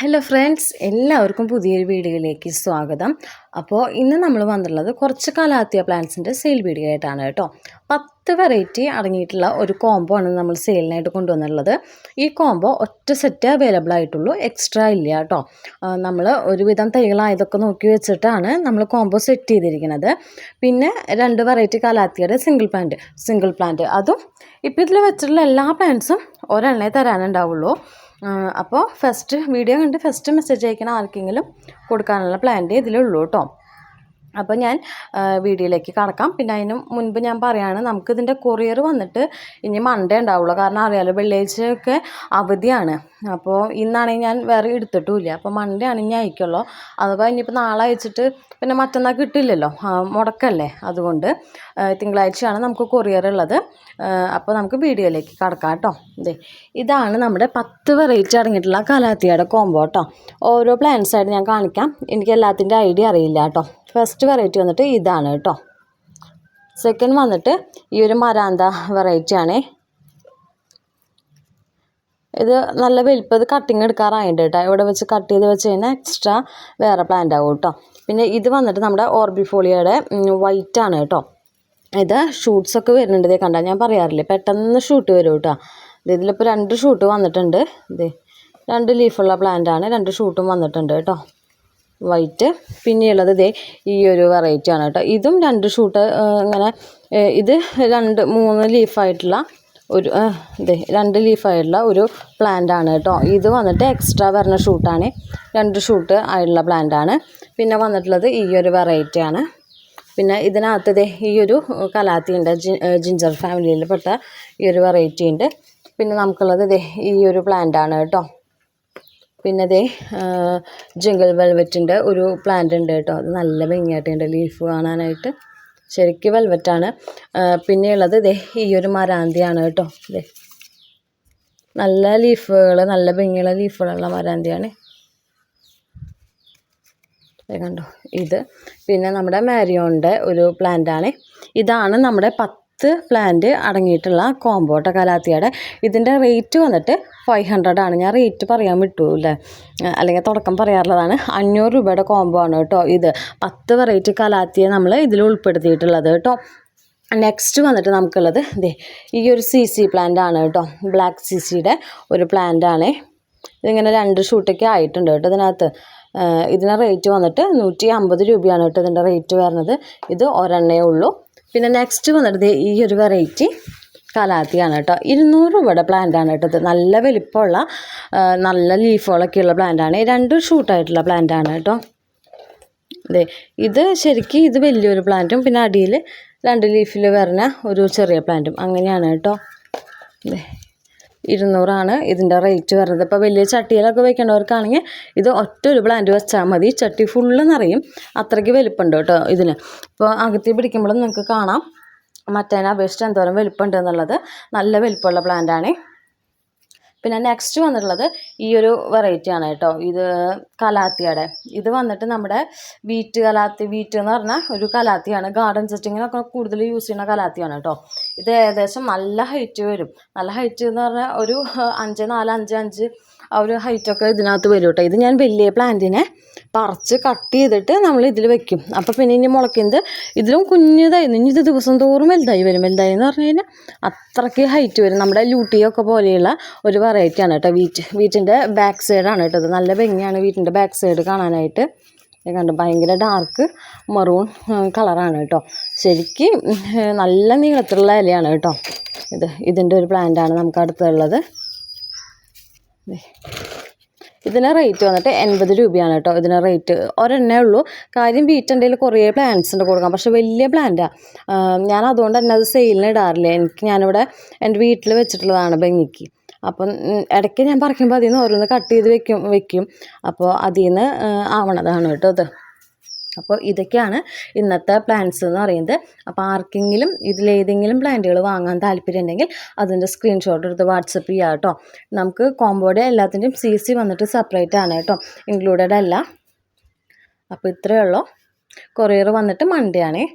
Hello friends, എല്ലാവർക്കും പുതിയൊരു വീഡിയോയിലേക്ക് സ്വാഗതം. അപ്പോൾ ഇന്ന് നമ്മൾ വന്നിട്ടുള്ളത് കുറച്ച് കലാത്തിയ പ്ലാന്റ്സിൻ്റെ സെയിൽ വീഡിയോ ആയിട്ടാണ് കേട്ടോ. 10 വെറൈറ്റി അടങ്ങിയിട്ടുള്ള ഒരു കോംബോ ആണ് നമ്മൾ സെയിലിനായിട്ട് കൊണ്ടുവന്നിട്ടുള്ളത്. ഈ കോംബോ ഒറ്റ സെറ്റ് അവൈലബിൾ ആയിട്ടുള്ളൂ, എക്സ്ട്രാ ഇല്ല കേട്ടോ. നമ്മൾ ഒരുവിധം തൈകളായതൊക്കെ നോക്കി വെച്ചിട്ടാണ് നമ്മൾ കോംബോ സെറ്റ് ചെയ്തിരിക്കുന്നത്. പിന്നെ 2 വെറൈറ്റി കലാത്തിയുടെ സിംഗിൾ പ്ലാന്റ് അതും ഇപ്പോൾ ഇതിൽ വെച്ചിട്ടുള്ള എല്ലാ പ്ലാന്റ്സും ഒരെണ്ണേ തരാനുണ്ടാവുള്ളൂ. അപ്പോൾ വീഡിയോ കണ്ട് ഫസ്റ്റ് മെസ്സേജ് അയക്കണ ആർക്കെങ്കിലും കൊടുക്കാനുള്ള പ്ലാന്റ് ഇതിലുള്ളൂ കേട്ടോ. അപ്പോൾ ഞാൻ വീഡിയോയിലേക്ക് കടക്കാം. പിന്നെ അതിന് മുൻപ് ഞാൻ പറയുകയാണ്, നമുക്കിതിൻ്റെ കൊറിയർ വന്നിട്ട് ഇനി മൺഡേ ഉണ്ടാവുള്ളൂ. കാരണം അറിയാമല്ലോ, വെള്ളിയാഴ്ചയൊക്കെ അവധിയാണ്. അപ്പോൾ ഇന്നാണെങ്കിൽ ഞാൻ വേറെ എടുത്തിട്ടുമില്ല. അപ്പോൾ മൺഡേ ആണ് ഇനി അയക്കുള്ളൂ. അഥവാ ഇനിയിപ്പോൾ നാളെ അയച്ചിട്ട് പിന്നെ മറ്റന്നാൾ കിട്ടില്ലല്ലോ, മുടക്കല്ലേ. അതുകൊണ്ട് തിങ്കളാഴ്ചയാണ് നമുക്ക് കൊറിയർ ഉള്ളത്. അപ്പോൾ നമുക്ക് വീഡിയോയിലേക്ക് കടക്കാം കേട്ടോ. ഇതാണ് നമ്മുടെ 10 വെറൈറ്റി അടങ്ങിയിട്ടുള്ള കലാത്തിയുടെ കോംബോ കേട്ടോ. ഓരോ പ്ലാന്റ്സ് ആയിട്ട് ഞാൻ കാണിക്കാം. എനിക്ക് എല്ലാത്തിൻ്റെ ഐഡിയ അറിയില്ല കേട്ടോ. ഫസ്റ്റ് വെറൈറ്റി വന്നിട്ട് ഇതാണ് കേട്ടോ. സെക്കൻഡ് വന്നിട്ട് ഈ ഒരു മരാന്ത വെറൈറ്റി ആണ്. ഇത് നല്ല വലിപ്പം, ഇത് കട്ടിങ് എടുക്കാറായിട്ട് കേട്ടോ. ഇവിടെ വെച്ച് കട്ട് ചെയ്ത് വെച്ച് കഴിഞ്ഞാൽ എക്സ്ട്രാ വേറെ പ്ലാന്റ് ആവും കേട്ടോ. പിന്നെ ഇത് വന്നിട്ട് നമ്മുടെ ഓർബിഫോളിയയുടെ വൈറ്റ് ആണ് കേട്ടോ. ഇത് ഷൂട്ട്സൊക്കെ വരുന്നുണ്ട്. ഇതേ കണ്ടാൽ ഞാൻ പറയാറില്ലേ, പെട്ടെന്ന് ഷൂട്ട് വരും കേട്ടോ. ഇതിലിപ്പോൾ 2 ഷൂട്ട് വന്നിട്ടുണ്ട്. 2 ലീഫുള്ള പ്ലാന്റ് ആണ്, 2 ഷൂട്ടും വന്നിട്ടുണ്ട് കേട്ടോ, വൈറ്റ്. പിന്നെയുള്ളത് ഈ ഒരു വെറൈറ്റി ആണ് കേട്ടോ. ഇതും 2 ഷൂട്ട് ഇങ്ങനെ. ഇത് 3 ലീഫായിട്ടുള്ള ഒരു 2 ലീഫായിട്ടുള്ള ഒരു പ്ലാന്റ് ആണ് കേട്ടോ. ഇത് വന്നിട്ട് എക്സ്ട്രാ വരുന്ന ഷൂട്ടാണ്, 2 ഷൂട്ട് ആയിട്ടുള്ള പ്ലാന്റ് ആണ്. പിന്നെ വന്നിട്ടുള്ളത് ഈ ഒരു വെറൈറ്റി ആണ്. പിന്നെ ഇതിനകത്ത് ഈ ഒരു കലാത്തി ഉണ്ട്, ജിഞ്ചർ ഫാമിലിയിൽപ്പെട്ട ഈ ഒരു വെറൈറ്റി ഉണ്ട്. പിന്നെ നമുക്കുള്ളത് ഈ ഒരു പ്ലാന്റ് ആണ് കേട്ടോ. പിന്നെ ജിംഗിൾ വെൽവെറ്റിൻ്റെ ഒരു പ്ലാന്റ് ഉണ്ട് കേട്ടോ. അത് നല്ല ഭംഗിയായിട്ടുണ്ട് ലീഫ് കാണാനായിട്ട്, ശരിക്കും വെൽവെറ്റാണ്. പിന്നെയുള്ളത് ഈ ഒരു മരാന്തിയാണ് കേട്ടോ. നല്ല ലീഫുകൾ, നല്ല ഭംഗിയുള്ള ലീഫുകളുള്ള മരാന്തിയാണ്. കണ്ടോ ഇത്. പിന്നെ നമ്മുടെ മാരിയോണിൻ്റെ ഒരു പ്ലാന്റ് ആണ്. ഇതാണ് നമ്മുടെ 10 പ്ലാന്റ് അടങ്ങിയിട്ടുള്ള കോംബോട്ട കലാത്തിയുടെ. ഇതിൻ്റെ റേറ്റ് വന്നിട്ട് 500 ആണ്. ഞാൻ റേറ്റ് പറയാൻ വിട്ടുല്ലേ, അല്ലെങ്കിൽ തുടക്കം പറയാറുള്ളതാണ്. 500 രൂപയുടെ കോംബോ ആണ് കേട്ടോ. ഇത് 10 വെറൈറ്റി കലാത്തിയെ നമ്മൾ ഇതിൽ ഉൾപ്പെടുത്തിയിട്ടുള്ളത് കേട്ടോ. നെക്സ്റ്റ് വന്നിട്ട് നമുക്കുള്ളത് ഈ ഒരു CC പ്ലാന്റ് ആണ് കേട്ടോ. ബ്ലാക്ക് CCയുടെ ഒരു പ്ലാന്റ് ആണ്. ഇതിങ്ങനെ 2 ഷൂട്ടൊക്കെ ആയിട്ടുണ്ട് കേട്ടോ ഇതിനകത്ത്. ഇതിന് റേറ്റ് വന്നിട്ട് 150 രൂപയാണ് കേട്ടോ ഇതിൻ്റെ റേറ്റ് വരുന്നത്. ഇത് ഒരെണ്ണേ ഉള്ളൂ. പിന്നെ നെക്സ്റ്റ് വന്നിട്ട് ഈ ഒരു വെറൈറ്റി കലാത്തിയാണ് കേട്ടോ. 200 രൂപയുടെ പ്ലാന്റാണ് കേട്ടോ. ഇത് നല്ല വലിപ്പമുള്ള നല്ല ലീഫുകളൊക്കെയുള്ള പ്ലാന്റാണ്. 2 ഷൂട്ടായിട്ടുള്ള പ്ലാന്റാണ് കേട്ടോ. ഇത് ശരിക്കും ഇത് വലിയൊരു പ്ലാന്റും പിന്നെ അടിയിൽ 2 ലീഫിൽ വരുന്ന ഒരു ചെറിയ പ്ലാന്റും അങ്ങനെയാണ് കേട്ടോ. 200 ആണ് ഇതിൻ്റെ റേറ്റ് വരുന്നത്. ഇപ്പോൾ വലിയ ചട്ടിയിലൊക്കെ വെക്കേണ്ടവർക്കാണെങ്കിൽ ഇത് ഒരു പ്ലാന്റ് വെച്ചാൽ മതി, ചട്ടി ഫുള്ള് നിറയും. അത്രയ്ക്ക് വലിപ്പമുണ്ട് കേട്ടോ ഇതിന്. ഇപ്പോൾ അകത്തി പിടിക്കുമ്പോഴും നിങ്ങൾക്ക് കാണാം മറ്റേനെ അപേക്ഷിച്ച് എന്തോരം വലിപ്പമുണ്ട് എന്നുള്ളത്. നല്ല വലിപ്പമുള്ള പ്ലാന്റാണ്. പിന്നെ നെക്സ്റ്റ് വന്നിട്ടുള്ളത് ഈ ഒരു വെറൈറ്റി ആണ് കേട്ടോ. ഇത് കലാത്തിയുടെ. ഇത് വന്നിട്ട് നമ്മുടെ വീറ്റ് എന്ന് പറഞ്ഞാൽ ഒരു കലാത്തിയാണ്. ഗാർഡൻ സെറ്റിങ്ങിനൊക്കെ കൂടുതൽ യൂസ് ചെയ്യുന്ന കലാത്തിയാണ് കേട്ടോ. ഇത് ഏകദേശം നല്ല ഹൈറ്റ് വരും. നല്ല ഹൈറ്റ് എന്ന് പറഞ്ഞാൽ ഒരു 5'4", 5'5" ആ ഒരു ഹൈറ്റൊക്കെ ഇതിനകത്ത് വരും കേട്ടോ. ഇത് ഞാൻ വലിയ പ്ലാന്റിനെ പറിച്ച് കട്ട് ചെയ്തിട്ട് നമ്മൾ ഇതിൽ വെക്കും. അപ്പോൾ പിന്നെ ഇനി മുളയ്ക്കുന്നത് ഇതിലും കുഞ്ഞതായിരുന്നു. ഇനി ഇത് ദിവസം തോറും വലുതായി വരും. വലുതായി എന്ന് പറഞ്ഞു കഴിഞ്ഞാൽ അത്രയ്ക്ക് ഹൈറ്റ് വരും. നമ്മുടെ ലൂട്ടിയൊക്കെ പോലെയുള്ള ഒരു വെറൈറ്റിയാണ് കേട്ടോ. വീറ്റിൻ്റെ ബാക്ക് സൈഡാണ് കേട്ടോ. ഇത് നല്ല ഭംഗിയാണ് വീറ്റിൻ്റെ ബാക്ക് സൈഡ് കാണാനായിട്ട്. കണ്ടു, ഭയങ്കര ഡാർക്ക് മറൂൺ കളറാണ് കേട്ടോ. ശരിക്കും നല്ല നീളത്തിലുള്ള ഇലയാണ് കേട്ടോ. ഇതിൻ്റെ ഒരു പ്ലാന്റാണ് നമുക്ക് അടുത്തുള്ളത്. ഇതിന് റേറ്റ് വന്നിട്ട് 80 രൂപയാണ് കേട്ടോ. ഇതിന് റേറ്റ് ഒരെണ്ണേ ഉള്ളൂ. കാര്യം വീറ്റിൻ്റെ കുറേ പ്ലാന്റ്സ് ഉണ്ട് കൊടുക്കാം, പക്ഷേ വലിയ പ്ലാന്റാണ്. ഞാൻ അതുകൊണ്ട് തന്നെ അത് സെയിലിന് ഇടാറില്ല. ഞാനിവിടെ എൻ്റെ വീട്ടിൽ വെച്ചിട്ടുള്ളതാണ് ഭംഗിക്ക്. അപ്പം ഇടയ്ക്ക് ഞാൻ പറിക്കുമ്പോൾ അതിൽ നിന്ന് ഓരോന്ന് കട്ട് ചെയ്ത് വെക്കും. അപ്പോൾ അതിൽ നിന്ന് ആവണതാണ് കേട്ടോ ഇത്. അപ്പോൾ ഇതൊക്കെയാണ് ഇന്നത്തെ പ്ലാന്റ്സ് എന്ന് പറയുന്നത്. അപ്പോൾ ആർക്കെങ്കിലും ഇതിലേതെങ്കിലും പ്ലാന്റുകൾ വാങ്ങാൻ താല്പര്യം ഉണ്ടെങ്കിൽ അതിൻ്റെ സ്ക്രീൻഷോട്ട് എടുത്ത് വാട്സപ്പ് ചെയ്യാം കേട്ടോ. നമുക്ക് കോംബോയുടെ എല്ലാത്തിൻ്റെയും CC വന്നിട്ട് സെപ്പറേറ്റ് ആണ് കേട്ടോ, ഇൻക്ലൂഡഡ് അല്ല. അപ്പോൾ ഇത്രയേ ഉള്ളൂ. കൊറിയർ വന്നിട്ട് മൺഡേ ആണേ.